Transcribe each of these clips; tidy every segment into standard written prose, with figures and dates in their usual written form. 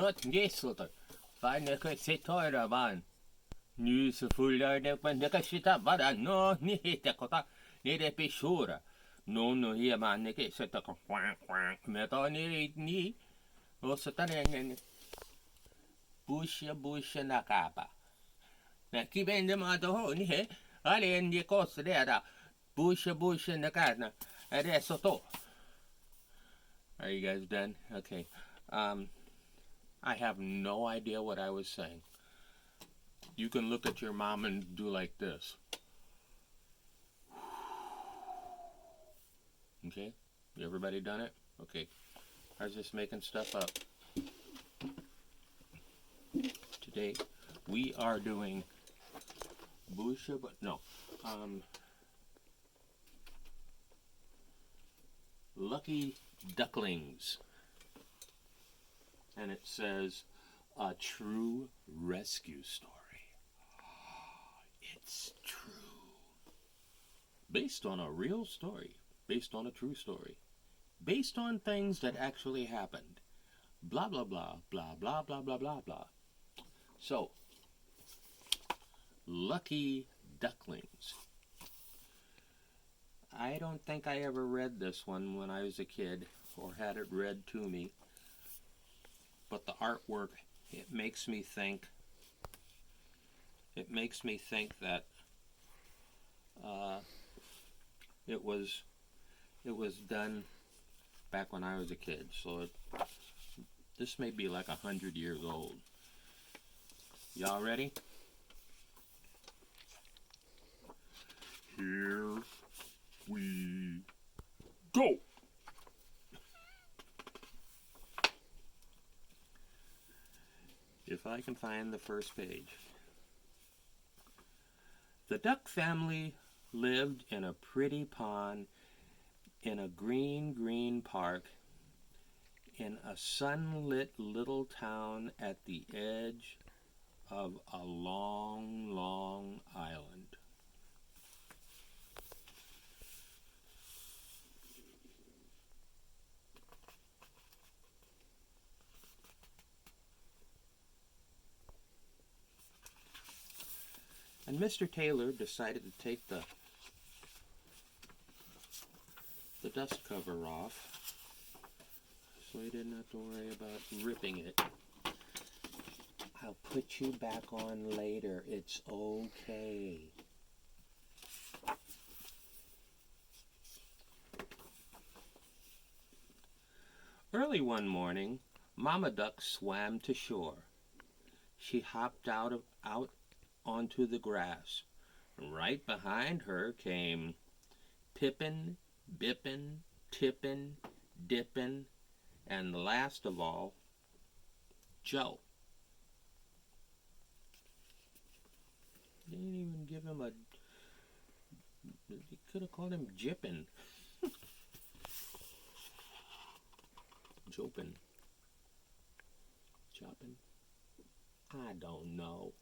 Not yesterday. Finally, sit on. News fuller than when the Cashita Bada no nihita kota, nede pishura. No, no, here, man, nigga, set a quack, metoni ni, or satan busha nakapa. Now keep in them at the home, here. I in the coast there, busha nakana, and there's soto. Are you guys done? Okay. I have no idea what I was saying. You can look at your mom and do like this. Okay? Everybody done it? Okay. I was just making stuff up. Today we are doing Lucky Ducklings. And it says a true rescue story. It's true. Based on a real story. Based on a true story. Based on things that actually happened. Blah, blah, blah, blah, blah, blah, blah, blah, blah. So, Lucky Ducklings. I don't think I ever read this one when I was a kid or had it read to me. But the artwork, it makes me think that it was done back when I was a kid. So this may be like 100 years old. Y'all ready? Here we go. If I can find the first page. The duck family lived in a pretty pond in a green park in a sunlit little town at the edge of a long island. And Mr. Taylor decided to take the dust cover off so he didn't have to worry about ripping it. I'll put you back on later. It's okay. Early one morning, Mama Duck swam to shore. She hopped out onto the grass. Right behind her came Pippin, Bippin, Tippin, Dippin, and last of all, Joe. They didn't even give him a... They could have called him Jippin. Jopin. Choppin. I don't know.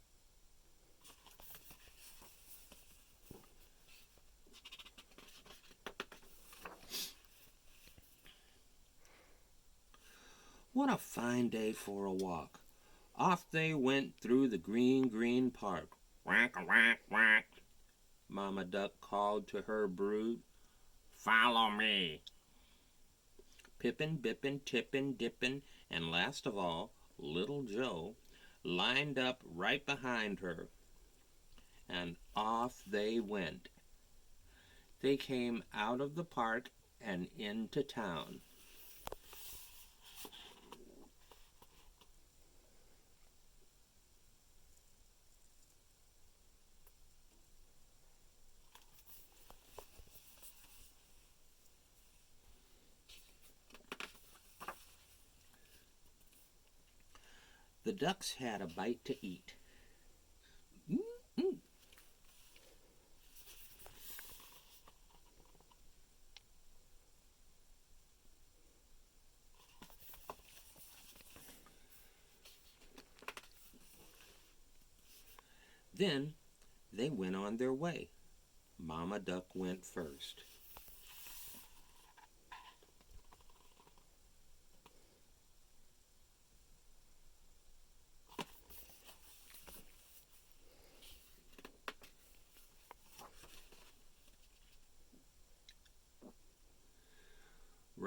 What a fine day for a walk. Off they went through the green park. Quack, quack, quack. Mama Duck called to her brood. Follow me. Pippin, Bippin, Tippin, Dippin, and last of all, Little Joe, lined up right behind her. And off they went. They came out of the park and into town. The ducks had a bite to eat. Then they went on their way. Mama Duck went first.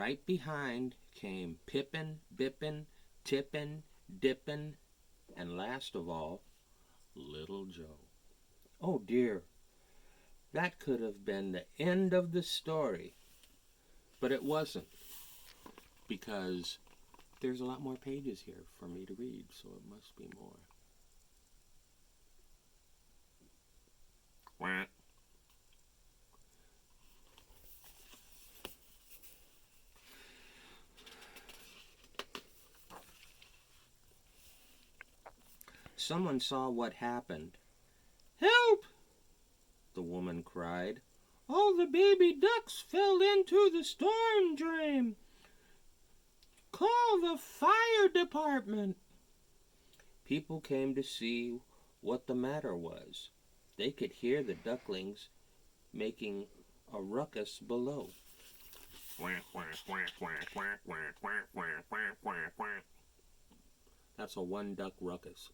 Right behind came Pippin, Bippin, Tippin, Dippin, and last of all, Little Joe. Oh dear, that could have been the end of the story. But it wasn't, because there's a lot more pages here for me to read, so it must be more. Wah. Someone saw what happened. "Help!" the woman cried. "All the baby ducks fell into the storm drain. Call the fire department." People came to see what the matter was. They could hear the ducklings making a ruckus below. That's a one duck ruckus.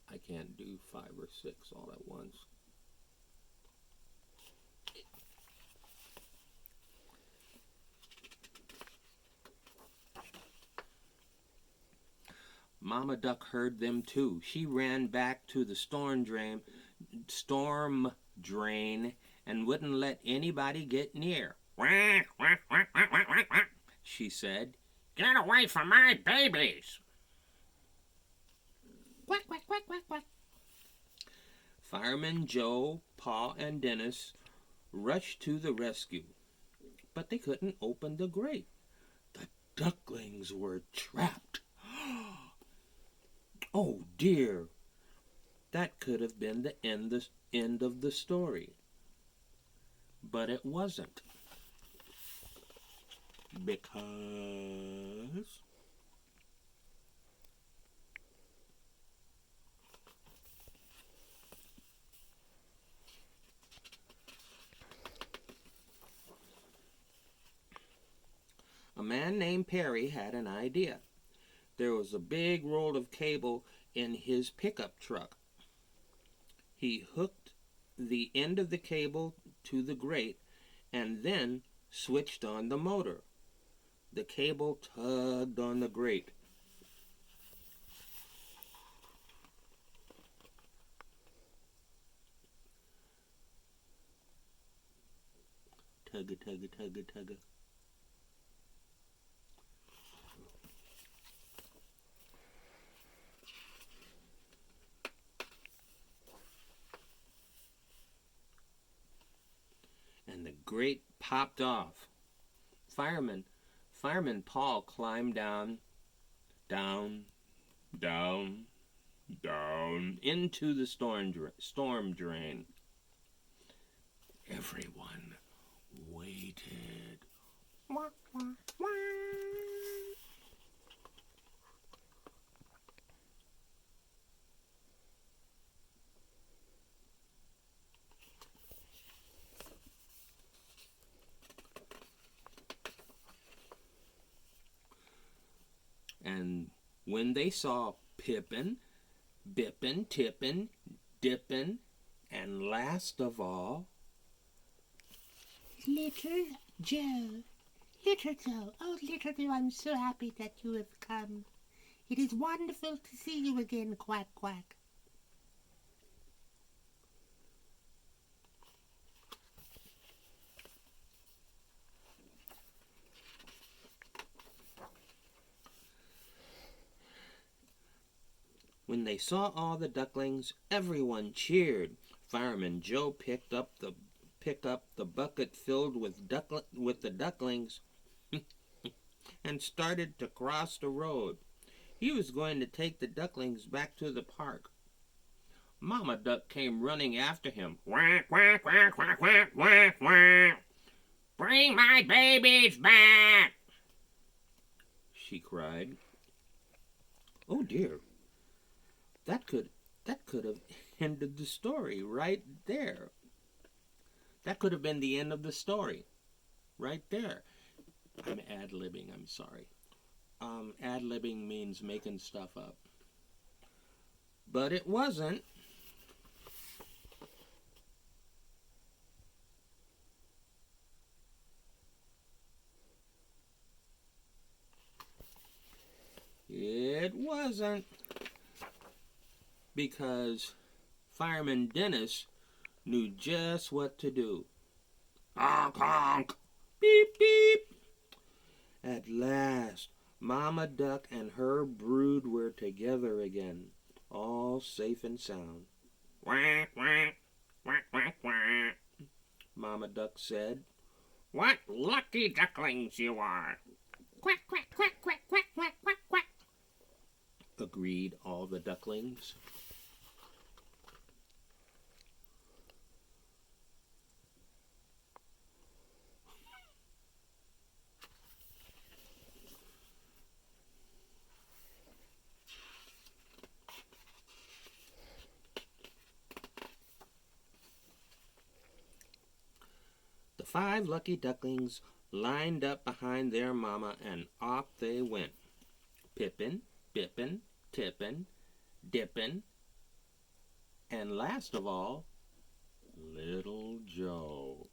I can't do 5 or 6 all at once. Mama Duck heard them too. She ran back to the storm drain and wouldn't let anybody get near. She said, "Get away from my babies!" Quack, quack, quack, quack, quack. Firemen Joe, Pa, and Dennis rushed to the rescue, but they couldn't open the grate. The ducklings were trapped. Oh dear, that could have been the end of the story. But it wasn't. Because a man named Perry had an idea. There was a big roll of cable in his pickup truck. He hooked the end of the cable to the grate and then switched on the motor. The cable tugged on the grate. Tugga, tugga, tugga, tugga. And the grate popped off. Fireman Paul climbed down into the storm drain. Everyone waited. Wah, wah, wah. And when they saw Pippin, Bippin, Tippin, Dippin, and last of all, Little Joe, Little Joe, oh Little Joe, I'm so happy that you have come. It is wonderful to see you again, quack, quack. When they saw all the ducklings, everyone cheered. Fireman Joe picked up the bucket filled with the ducklings and started to cross the road. He was going to take the ducklings back to the park. Mama Duck came running after him. Quack, quack, quack, quack, quack, quack, quack. "Bring my babies back!" she cried. Oh dear. That could have ended the story right there. That could have been the end of the story right there. I'm ad-libbing, I'm sorry. Ad-libbing means making stuff up. But it wasn't. wasn't. Because Fireman Dennis knew just what to do. Honk, honk. Beep, beep. At last, Mama Duck and her brood were together again, all safe and sound. Quack, quack, quack, quack, quack. Mama Duck said, "What lucky ducklings you are!" Quack, quack, quack, quack, quack, quack, quack, quack, agreed all the ducklings. The 5 lucky ducklings lined up behind their mama, and off they went. Pippin, bippin, tippin, dippin, and last of all, Little Joe.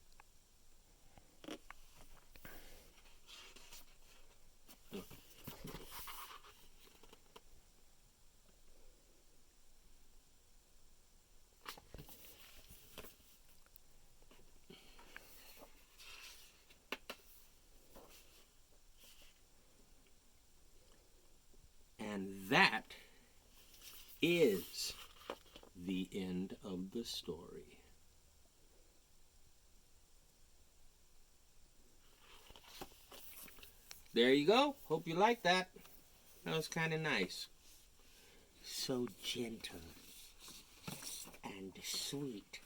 And that is the end of the story. There you go. Hope you liked that. That was kind of nice. So gentle and sweet.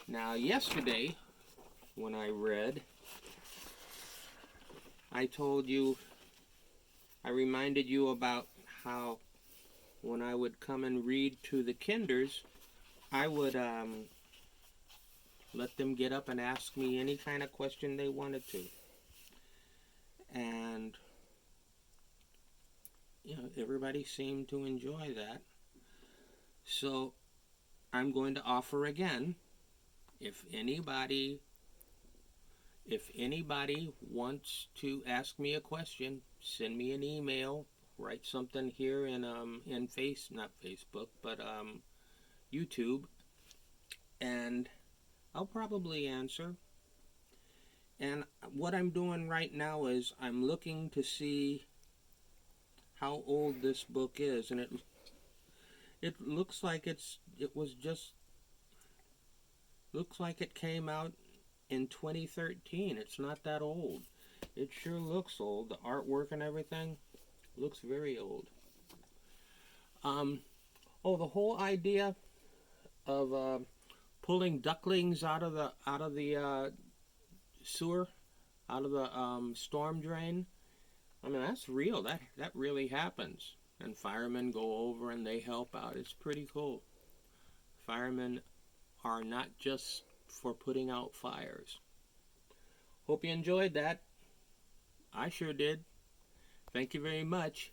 Now, yesterday, when I read, I reminded you about how when I would come and read to the kinders, I would let them get up and ask me any kind of question they wanted to. And, everybody seemed to enjoy that. So, I'm going to offer again, if anybody wants to ask me a question, send me an email, write something here in not Facebook, but YouTube, and I'll probably answer. And what I'm doing right now is I'm looking to see how old this book is, and it looks like it came out in 2013. It's not that old. It sure looks old. The artwork and everything looks very old. The whole idea of pulling ducklings out of the sewer, out of the storm drain. I mean, that's real. That really happens. And firemen go over and they help out. It's pretty cool. Firemen are not just for putting out fires. Hope you enjoyed that. I sure did. Thank you very much.